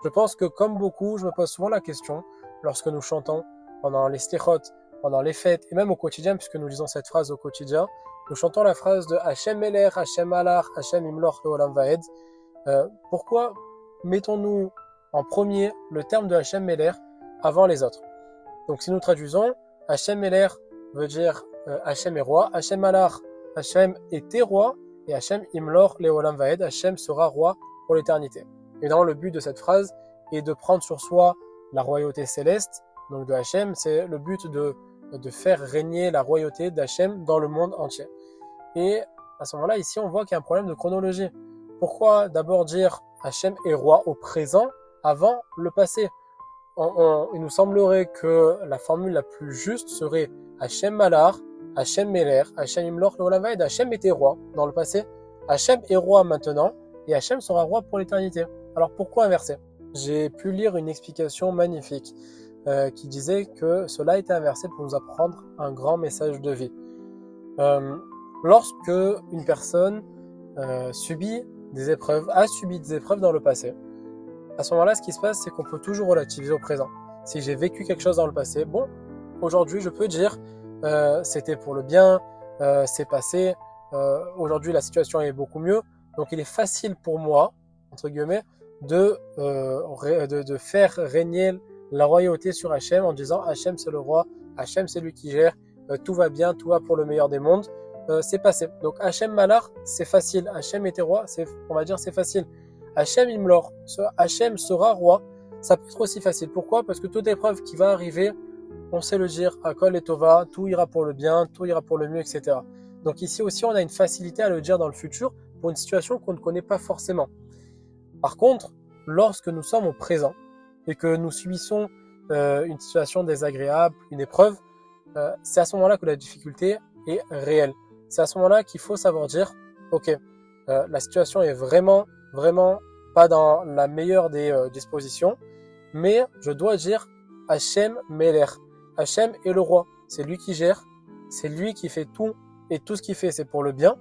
Je pense que comme beaucoup, je me pose souvent la question, lorsque nous chantons pendant les slichot, pendant les fêtes, et même au quotidien, puisque nous lisons cette phrase au quotidien, nous chantons la phrase de Hachem Melech, Hachem Malach, Hachem Imloch Leolam Vaed. Pourquoi mettons-nous en premier le terme de Hachem Melech avant les autres? Donc si nous traduisons, Hachem Melech veut dire Hachem est roi, Hachem Malach, Hachem était roi, et Hachem Imlor Leolam Vaed, Hachem sera roi pour l'éternité. Évidemment, le but de cette phrase est de prendre sur soi la royauté céleste, donc de Hachem, c'est le but de faire régner la royauté d'Hachem dans le monde entier. Et à ce moment-là, ici, on voit qu'il y a un problème de chronologie. Pourquoi d'abord dire Hachem est roi au présent avant le passé? Il nous semblerait que la formule la plus juste serait Hachem Malach, Hachem Meler, Hachem Imloch Leolam Vaed, Hachem était roi dans le passé, Hachem est roi maintenant, et Hachem sera roi pour l'éternité. Alors pourquoi inverser? J'ai pu lire une explication magnifique qui disait que cela était inversé pour nous apprendre un grand message de vie. Lorsque une personne a subi des épreuves dans le passé, à ce moment-là, ce qui se passe, c'est qu'on peut toujours relativiser au présent. Si j'ai vécu quelque chose dans le passé, bon, aujourd'hui, je peux dire c'était pour le bien, c'est passé, aujourd'hui, la situation est beaucoup mieux. Donc, il est facile pour moi, entre guillemets, de faire régner la royauté sur Hachem en disant Hachem, c'est le roi, Hachem, c'est lui qui gère, tout va bien, tout va pour le meilleur des mondes. C'est passé. Donc, Hachem Malach, c'est facile. Hachem était roi, on va dire c'est facile. Hachem Imlor, Hachem sera roi, ça peut être aussi facile. Pourquoi? Parce que toute épreuve qui va arriver, on sait le dire, Akol et Tova, tout ira pour le bien, tout ira pour le mieux, etc. Donc ici aussi, on a une facilité à le dire dans le futur pour une situation qu'on ne connaît pas forcément. Par contre, lorsque nous sommes au présent et que nous subissons une situation désagréable, une épreuve, c'est à ce moment-là que la difficulté est réelle. C'est à ce moment-là qu'il faut savoir dire, ok, la situation est vraiment pas dans la meilleure des dispositions, mais je dois dire Hachem Melech. Hachem est le roi, c'est lui qui gère, c'est lui qui fait tout, et tout ce qu'il fait c'est pour le bien.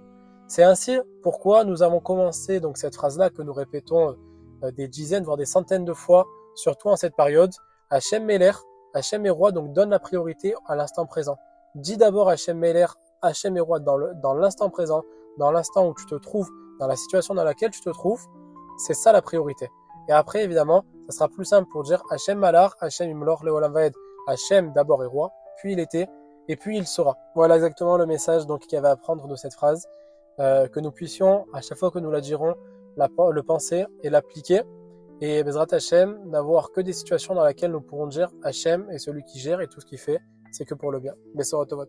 C'est ainsi pourquoi nous avons commencé donc cette phrase-là que nous répétons des dizaines voire des centaines de fois, surtout en cette période. Hachem Melech, Hachem est roi, donc donne la priorité à l'instant présent. Dis d'abord Hachem Melech, Hachem est roi dans l'instant présent, dans l'instant où tu te trouves, dans la situation dans laquelle tu te trouves, c'est ça la priorité. Et après, évidemment, ça sera plus simple pour dire Hachem Malach, Hachem Imlor Leolam Vaed. Hachem d'abord est roi, puis il était, et puis il sera. Voilà exactement le message donc qu'il y avait à prendre de cette phrase, que nous puissions, à chaque fois que nous la dirons, le penser et l'appliquer. Et Bezrat Hachem, n'avoir que des situations dans lesquelles nous pourrons dire Hachem est celui qui gère et tout ce qu'il fait, c'est que pour le bien. Bessorot Tovot.